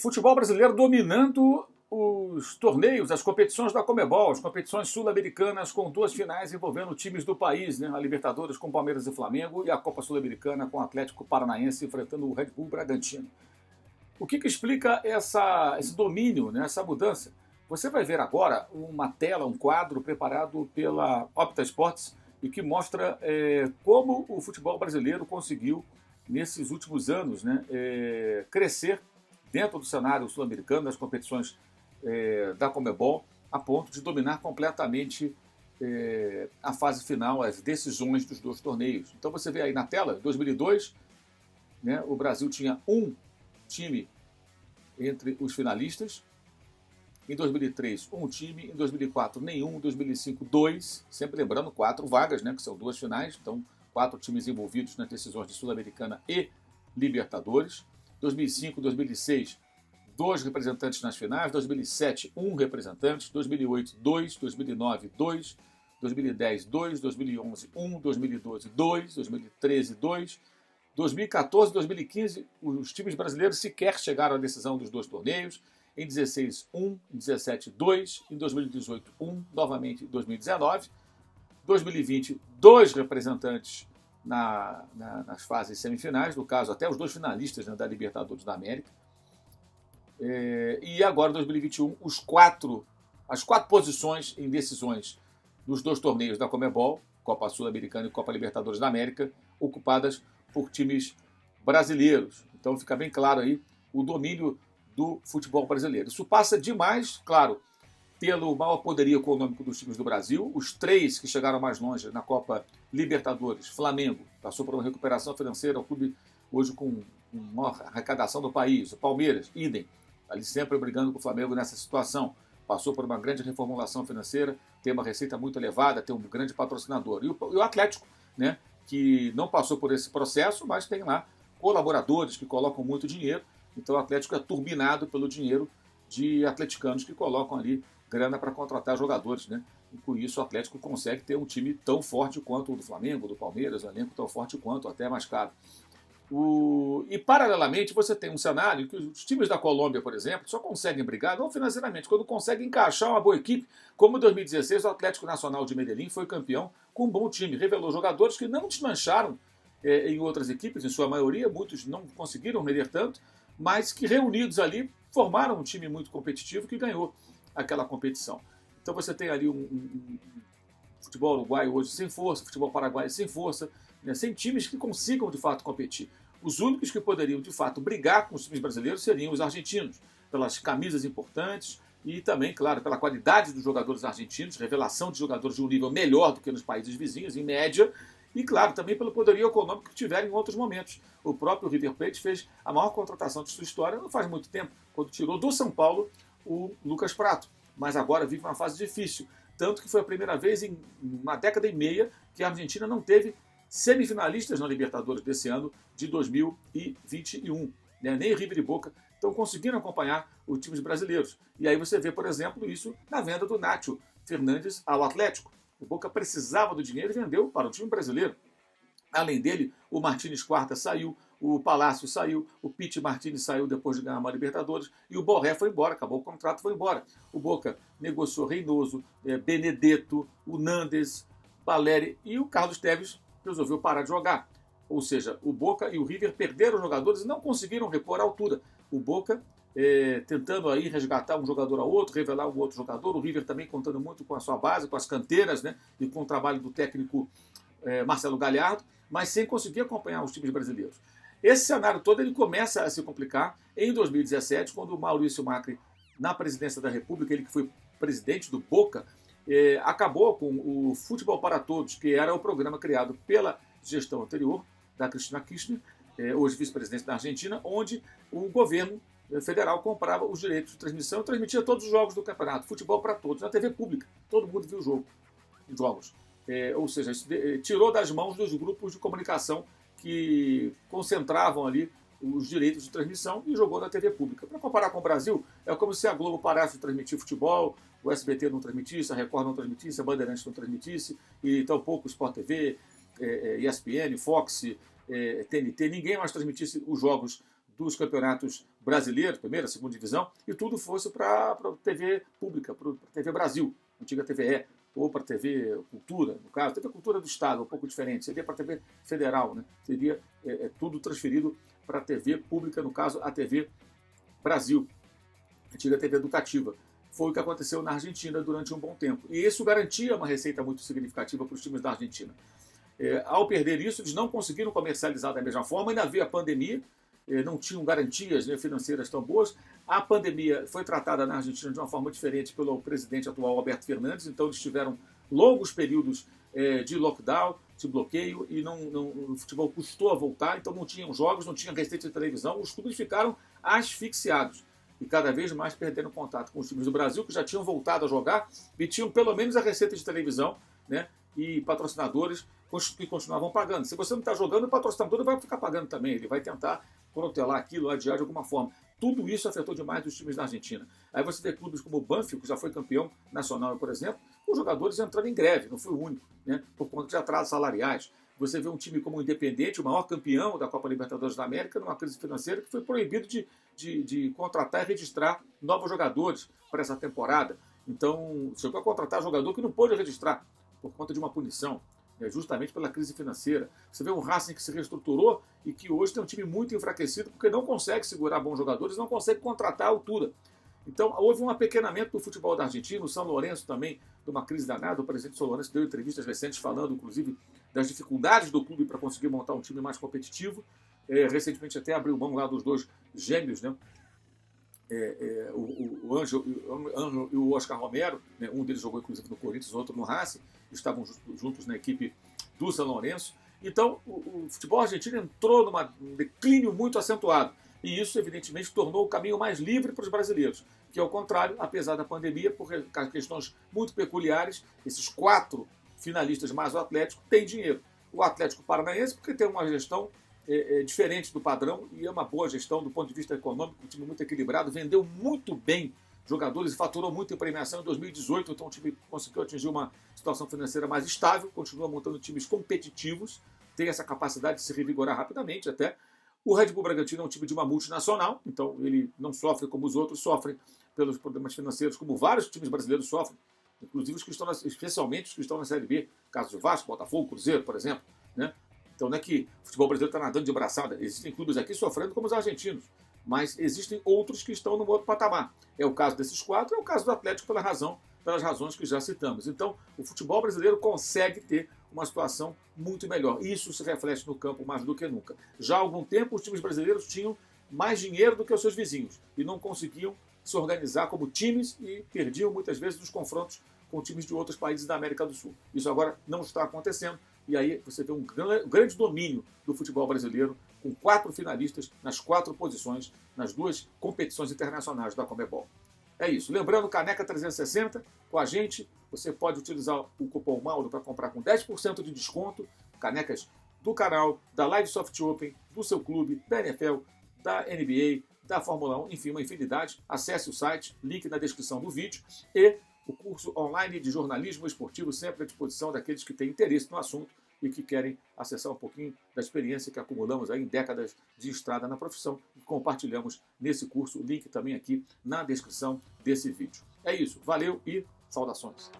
Futebol brasileiro dominando os torneios, as competições da Conmebol, as competições sul-americanas com duas finais envolvendo times do país, né? A Libertadores com Palmeiras e Flamengo e a Copa Sul-Americana com o Atlético Paranaense enfrentando o Red Bull Bragantino. O que explica esse domínio, né? Essa mudança? Você vai ver agora uma tela, um quadro preparado pela Opta Sports e que mostra como o futebol brasileiro conseguiu, nesses últimos anos, né, crescer dentro do cenário sul-americano, das competições da Conmebol, a ponto de dominar completamente a fase final, as decisões dos dois torneios. Então você vê aí na tela, 2002, né, o Brasil tinha um time entre os finalistas, em 2003 um time, em 2004 nenhum, em 2005 dois, sempre lembrando 4 vagas, né, que são 2 finais, então 4 times envolvidos nas decisões de Sul-Americana e Libertadores. 2005, 2006, 2 representantes nas finais, 2007, 1 representante, 2008, 2, 2009, 2, 2010, 2, 2011, 1, 2012, 2, 2013, 2, 2014, 2015, os times brasileiros sequer chegaram à decisão dos 2 torneios, em 16, 1, em 17, 2, em 2018, 1, novamente em 2019, 2020, 2 representantes nas fases semifinais, no caso até os 2 finalistas, né, da Libertadores da América. E agora, em 2021, as 4 posições em decisões dos 2 torneios da Conmebol, Copa Sul-Americana e Copa Libertadores da América, ocupadas por times brasileiros. Então fica bem claro aí o domínio do futebol brasileiro. Isso passa demais, claro, pelo maior poderio econômico dos times do Brasil. Os 3 que chegaram mais longe na Copa Libertadores, Flamengo, passou por uma recuperação financeira, o clube hoje com maior arrecadação do país. O Palmeiras, idem, ali sempre brigando com o Flamengo nessa situação. Passou por uma grande reformulação financeira, tem uma receita muito elevada, tem um grande patrocinador. E o Atlético, né, que não passou por esse processo, mas tem lá colaboradores que colocam muito dinheiro. Então o Atlético é turbinado pelo dinheiro de atleticanos que colocam ali grana para contratar jogadores, né? E com isso o Atlético consegue ter um time tão forte quanto o do Flamengo, do Palmeiras, um elenco tão forte quanto, até mais caro. E paralelamente você tem um cenário que os times da Colômbia, por exemplo, só conseguem brigar, não financeiramente, quando conseguem encaixar uma boa equipe, como em 2016 o Atlético Nacional de Medellín foi campeão com um bom time, revelou jogadores que não desmancharam em outras equipes, em sua maioria, muitos não conseguiram render tanto, mas que reunidos ali formaram um time muito competitivo que ganhou aquela competição. Então você tem ali um futebol uruguaio hoje sem força, futebol paraguaio sem força, né, sem times que consigam de fato competir. Os únicos que poderiam de fato brigar com os times brasileiros seriam os argentinos, pelas camisas importantes e também, claro, pela qualidade dos jogadores argentinos, revelação de jogadores de um nível melhor do que nos países vizinhos, em média, e, claro, também pelo poderio econômico que tiveram em outros momentos. O próprio River Plate fez a maior contratação de sua história não faz muito tempo, quando tirou do São Paulo o Lucas Prato. Mas agora vive uma fase difícil. Tanto que foi a primeira vez em uma década e meia que a Argentina não teve semifinalistas na Libertadores desse ano de 2021. Né? Nem River e Boca estão conseguindo acompanhar os times brasileiros. E aí você vê, por exemplo, isso na venda do Nacho Fernandes ao Atlético. O Boca precisava do dinheiro e vendeu para o time brasileiro. Além dele, o Martínez Quarta saiu, o Palácio saiu, o Pite Martínez saiu depois de ganhar uma Libertadores e o Borré foi embora, acabou o contrato, foi embora. O Boca negociou Reynoso, Benedetto, o Nandes, Baleri e o Carlos Tevez resolveu parar de jogar. Ou seja, o Boca e o River perderam jogadores e não conseguiram repor a altura. O Boca tentando aí resgatar um jogador a outro, revelar um outro jogador, o River também contando muito com a sua base, com as canteiras, né, e com o trabalho do técnico Marcelo Galhardo, mas sem conseguir acompanhar os times brasileiros. Esse cenário todo ele começa a se complicar em 2017, quando o Maurício Macri, na presidência da República, ele que foi presidente do Boca, acabou com o Futebol para Todos, que era o programa criado pela gestão anterior, da Cristina Kirchner, hoje vice-presidente da Argentina, onde o governo federal comprava os direitos de transmissão e transmitia todos os jogos do campeonato, futebol para todos, na TV pública. Todo mundo viu os jogos. Ou seja, isso tirou das mãos dos grupos de comunicação que concentravam ali os direitos de transmissão e jogou na TV pública. Para comparar com o Brasil, é como se a Globo parasse de transmitir futebol, o SBT não transmitisse, a Record não transmitisse, a Bandeirantes não transmitisse, e tampouco o Sport TV, ESPN, Fox, TNT, ninguém mais transmitisse os jogos dos campeonatos brasileiros, primeira, segunda divisão, e tudo fosse para a TV pública, para a TV Brasil, antiga TVE, ou para a TV Cultura, no caso, TV Cultura do Estado, um pouco diferente, seria para a TV Federal, né? Seria tudo transferido para a TV pública, no caso, a TV Brasil, antiga TV Educativa. Foi o que aconteceu na Argentina durante um bom tempo. E isso garantia uma receita muito significativa para os times da Argentina. Ao perder isso, eles não conseguiram comercializar da mesma forma, ainda havia a pandemia, não tinham garantias, né, financeiras tão boas. A pandemia foi tratada na Argentina de uma forma diferente pelo presidente atual, Alberto Fernandes, então eles tiveram longos períodos de lockdown, de bloqueio, e o futebol custou a voltar, então não tinham jogos, não tinha receita de televisão, os clubes ficaram asfixiados e cada vez mais perdendo contato com os times do Brasil, que já tinham voltado a jogar e tinham pelo menos a receita de televisão, né, e patrocinadores que continuavam pagando. Se você não está jogando, o patrocinador vai ficar pagando também, ele vai tentar protelar aquilo, adiar de alguma forma. Tudo isso afetou demais os times da Argentina. Aí você vê clubes como o Banfield, que já foi campeão nacional, por exemplo, com jogadores entrando em greve, não foi o único, né, por conta de atrasos salariais. Você vê um time como o Independiente, o maior campeão da Copa Libertadores da América, numa crise financeira, que foi proibido de contratar e registrar novos jogadores para essa temporada. Então, chegou a contratar jogador que não pôde registrar por conta de uma punição, justamente pela crise financeira. Você vê um Racing que se reestruturou e que hoje tem um time muito enfraquecido porque não consegue segurar bons jogadores, não consegue contratar à altura. Então, houve um apequenamento do futebol da Argentina. O São Lourenço também, de uma crise danada. O presidente São Lourenço deu entrevistas recentes falando, inclusive, das dificuldades do clube para conseguir montar um time mais competitivo. Recentemente até abriu mão lá dos dois gêmeos, né? O Ângelo e o Oscar Romero, né? Um deles jogou inclusive no Corinthians, o outro no Racing, estavam juntos na equipe do São Lourenço. Então, o futebol argentino entrou num declínio muito acentuado. E isso, evidentemente, tornou o caminho mais livre para os brasileiros, que, ao contrário, apesar da pandemia, por questões muito peculiares, esses 4 finalistas mais o Atlético têm dinheiro. O Atlético Paranaense, porque tem uma gestão diferente do padrão, e é uma boa gestão do ponto de vista econômico, um time muito equilibrado, vendeu muito bem jogadores e faturou muito em premiação em 2018, então o time conseguiu atingir uma situação financeira mais estável, continua montando times competitivos, tem essa capacidade de se revigorar rapidamente até. O Red Bull Bragantino é um time de uma multinacional, então ele não sofre como os outros sofrem pelos problemas financeiros, como vários times brasileiros sofrem, inclusive os que estão especialmente os que estão na Série B, caso do Vasco, Botafogo, Cruzeiro, por exemplo, né? Então não é que o futebol brasileiro está nadando de braçada, existem clubes aqui sofrendo como os argentinos, mas existem outros que estão no outro patamar. É o caso desses 4, é o caso do Atlético pelas razões que já citamos. Então o futebol brasileiro consegue ter uma situação muito melhor. Isso se reflete no campo mais do que nunca. Já há algum tempo os times brasileiros tinham mais dinheiro do que os seus vizinhos e não conseguiam se organizar como times e perdiam muitas vezes os confrontos com times de outros países da América do Sul. Isso agora não está acontecendo. E aí você vê um grande domínio do futebol brasileiro, com 4 finalistas nas 4 posições, nas 2 competições internacionais da Conmebol. É isso. Lembrando, Caneca 360, com a gente, você pode utilizar o cupom Mauro para comprar com 10% de desconto, canecas do canal, da Live Soft Open, do seu clube, da NFL, da NBA, da Fórmula 1, enfim, uma infinidade. Acesse o site, link na descrição do vídeo, e o curso online de jornalismo esportivo sempre à disposição daqueles que têm interesse no assunto e que querem acessar um pouquinho da experiência que acumulamos aí em décadas de estrada na profissão e compartilhamos nesse curso, o link também aqui na descrição desse vídeo. É isso, valeu e saudações!